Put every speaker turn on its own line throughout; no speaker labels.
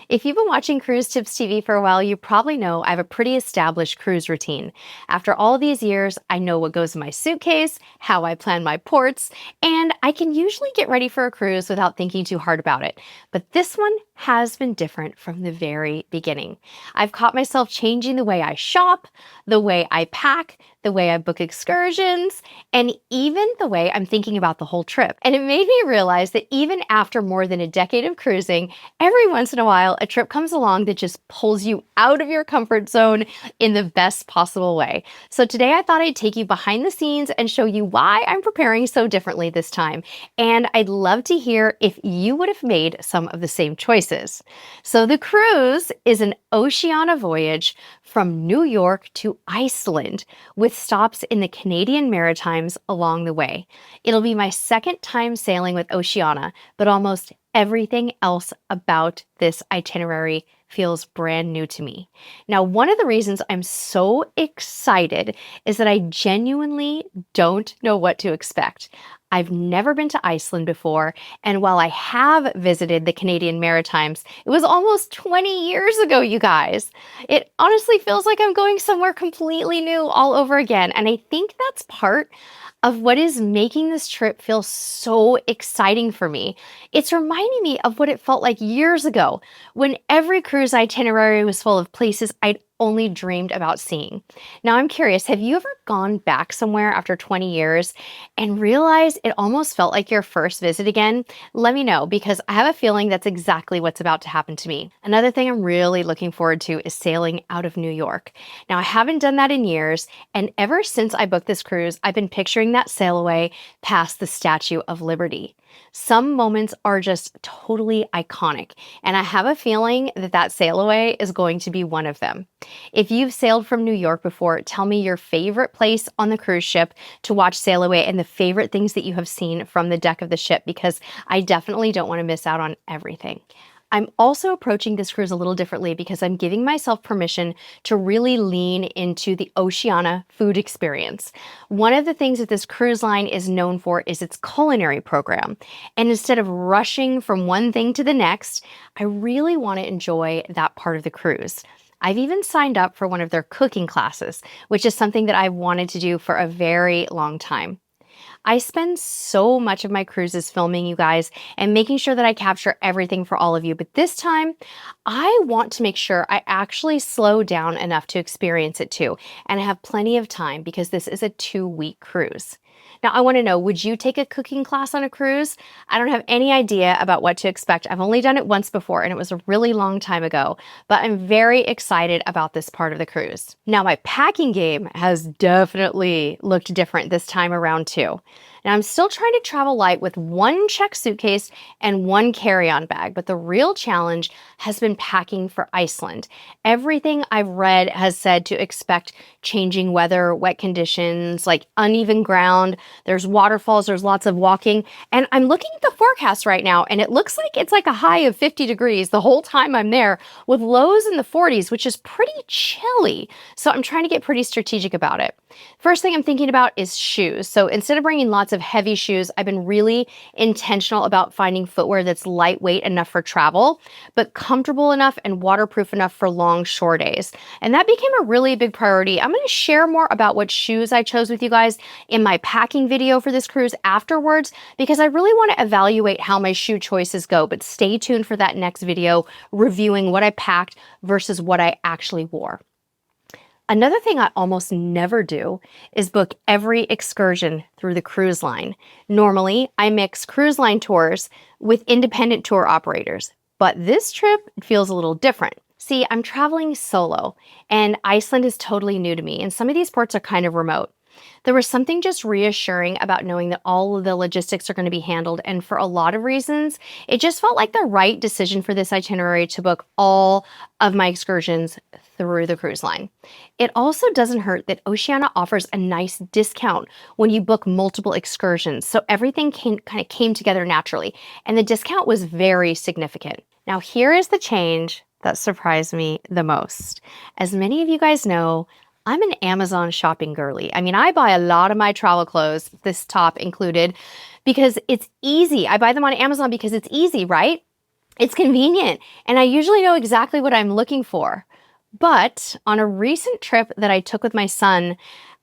If you've been watching Cruise Tips TV for a while, you probably know I have a pretty established cruise routine. After all these years, I know what goes in my suitcase, how I plan my ports, and I can usually get ready for a cruise without thinking too hard about it. But this one has been different from the very beginning. I've caught myself changing the way I shop, the way I pack, the way I book excursions, and even the way I'm thinking about the whole trip. And it made me realize that even after more than a decade of cruising, every once in a while, a trip comes along that just pulls you out of your comfort zone in the best possible way. So today I thought I'd take you behind the scenes and show you why I'm preparing so differently this time. And I'd love to hear if you would have made some of the same choices. So the cruise is an Oceania voyage from New York to Iceland, with stops in the Canadian Maritimes along the way. It'll be my second time sailing with Oceania, but almost everything else about this itinerary feels brand new to me. Now, one of the reasons I'm so excited is that I genuinely don't know what to expect. I've never been to Iceland before, and while I have visited the Canadian Maritimes, it was almost 20 years ago, you guys. It honestly feels like I'm going somewhere completely new all over again, and I think that's part of what is making this trip feel so exciting for me. It's reminding me of what it felt like years ago when every cruise itinerary was full of places I'd only dreamed about seeing. Now I'm curious, have you ever gone back somewhere after 20 years and realized it almost felt like your first visit again? Let me know, because I have a feeling that's exactly what's about to happen to me. Another thing I'm really looking forward to is sailing out of New York. Now I haven't done that in years, and ever since I booked this cruise, I've been picturing that sailaway past the Statue of Liberty. Some moments are just totally iconic, and I have a feeling that that sailaway is going to be one of them. If you've sailed from New York before, tell me your favorite place on the cruise ship to watch sail away and the favorite things that you have seen from the deck of the ship, because I definitely don't want to miss out on everything. I'm also approaching this cruise a little differently because I'm giving myself permission to really lean into the Oceania food experience. One of the things that this cruise line is known for is its culinary program. And instead of rushing from one thing to the next, I really want to enjoy that part of the cruise. I've even signed up for one of their cooking classes, which is something that I've wanted to do for a very long time. I spend so much of my cruises filming, you guys, and making sure that I capture everything for all of you. But this time, I want to make sure I actually slow down enough to experience it too. And I have plenty of time because this is a 2-week cruise. Now, I want to know, would you take a cooking class on a cruise? I don't have any idea about what to expect. I've only done it once before, and it was a really long time ago, but I'm very excited about this part of the cruise. Now, my packing game has definitely looked different this time around too. Now, I'm still trying to travel light with one checked suitcase and one carry-on bag, but the real challenge has been packing for Iceland. Everything I've read has said to expect changing weather, wet conditions, like uneven ground. There's waterfalls, there's lots of walking, and I'm looking at the forecast right now, and it looks like it's like a high of 50 degrees the whole time I'm there, with lows in the 40s, which is pretty chilly. So I'm trying to get pretty strategic about it. First thing I'm thinking about is shoes. So instead of bringing lots of heavy shoes, I've been really intentional about finding footwear that's lightweight enough for travel, but comfortable enough and waterproof enough for long shore days. And that became a really big priority. I'm going to share more about what shoes I chose with you guys in my packing video for this cruise afterwards, because I really want to evaluate how my shoe choices go. But stay tuned for that next video reviewing what I packed versus what I actually wore. Another thing I almost never do is book every excursion through the cruise line. Normally, I mix cruise line tours with independent tour operators, but this trip feels a little different. See, I'm traveling solo, and Iceland is totally new to me, and some of these ports are kind of remote. There was something just reassuring about knowing that all of the logistics are going to be handled, and for a lot of reasons, it just felt like the right decision for this itinerary to book all of my excursions through the cruise line. It also doesn't hurt that Oceania offers a nice discount when you book multiple excursions, so everything kind of came together naturally, and the discount was very significant. Now, here is the change that surprised me the most. As many of you guys know, I'm an Amazon shopping girly. I mean, I buy a lot of my travel clothes, this top included, because it's easy. I buy them on Amazon because it's easy, right? It's convenient, and I usually know exactly what I'm looking for. But on a recent trip that I took with my son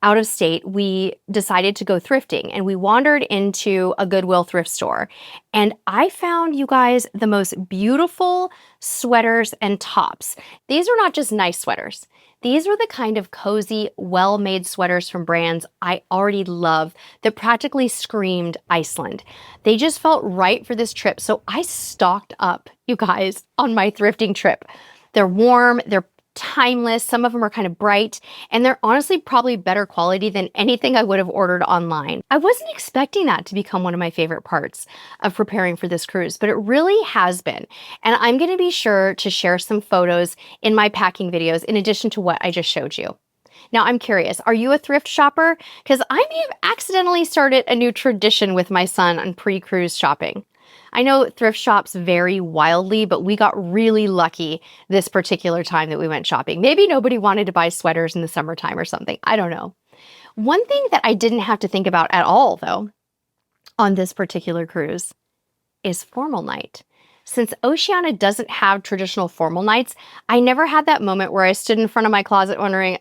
out of state, we decided to go thrifting and we wandered into a Goodwill thrift store. And I found, you guys, the most beautiful sweaters and tops. These are not just nice sweaters. These were the kind of cozy, well-made sweaters from brands I already love that practically screamed Iceland. They just felt right for this trip, so I stocked up, you guys, on my thrifting trip. They're warm, they're timeless, some of them are kind of bright, and they're honestly probably better quality than anything I would have ordered online. I wasn't expecting that to become one of my favorite parts of preparing for this cruise, but it really has been. And I'm going to be sure to share some photos in my packing videos in addition to what I just showed you. Now, I'm curious, are you a thrift shopper? Because I may have accidentally started a new tradition with my son on pre-cruise shopping. I know thrift shops vary wildly, but we got really lucky this particular time that we went shopping. Maybe nobody wanted to buy sweaters in the summertime or something. I don't know. One thing that I didn't have to think about at all, though, on this particular cruise is formal night. Since Oceania doesn't have traditional formal nights, I never had that moment where I stood in front of my closet wondering,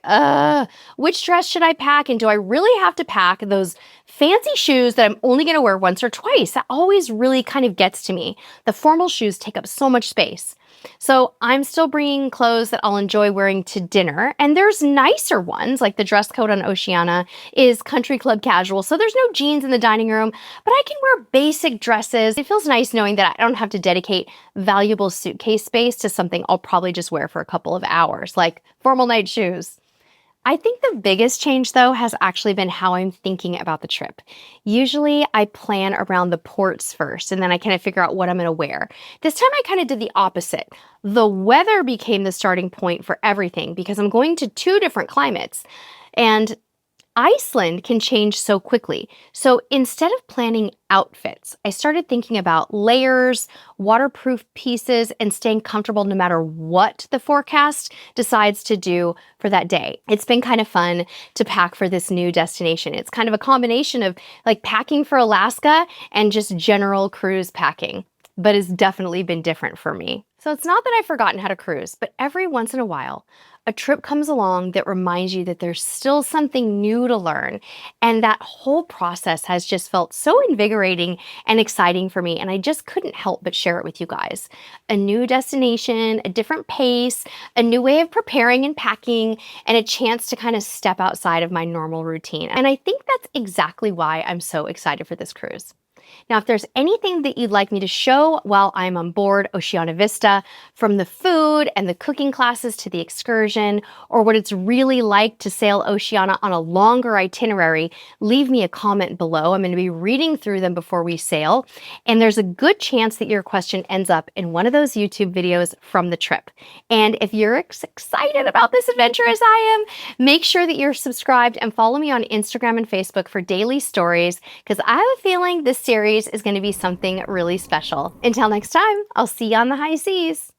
which dress should I pack? And do I really have to pack those fancy shoes that I'm only going to wear once or twice? That always really kind of gets to me. The formal shoes take up so much space. So I'm still bringing clothes that I'll enjoy wearing to dinner. And there's nicer ones, like the dress code on Oceania is country club casual. So there's no jeans in the dining room, but I can wear basic dresses. It feels nice knowing that I don't have to dedicate valuable suitcase space to something I'll probably just wear for a couple of hours, like formal night shoes. I think the biggest change, though, has actually been how I'm thinking about the trip. Usually, I plan around the ports first, and then I kind of figure out what I'm going to wear. This time, I kind of did the opposite. The weather became the starting point for everything because I'm going to 2 different climates. And Iceland can change so quickly. So instead of planning outfits, I started thinking about layers, waterproof pieces, and staying comfortable no matter what the forecast decides to do for that day. It's been kind of fun to pack for this new destination. It's kind of a combination of like packing for Alaska and just general cruise packing, but it's definitely been different for me. So it's not that I've forgotten how to cruise, but every once in a while, a trip comes along that reminds you that there's still something new to learn. And that whole process has just felt so invigorating and exciting for me. And I just couldn't help but share it with you guys. A new destination, a different pace, a new way of preparing and packing, and a chance to kind of step outside of my normal routine. And I think that's exactly why I'm so excited for this cruise. Now, if there's anything that you'd like me to show while I'm on board Oceania Vista, from the food and the cooking classes to the excursion, or what it's really like to sail Oceania on a longer itinerary, leave me a comment below. I'm going to be reading through them before we sail, and there's a good chance that your question ends up in one of those YouTube videos from the trip. And if you're excited about this adventure as I am, make sure that you're subscribed and follow me on Instagram and Facebook for daily stories, because I have a feeling this series is going to be something really special. Until next time, I'll see you on the high seas.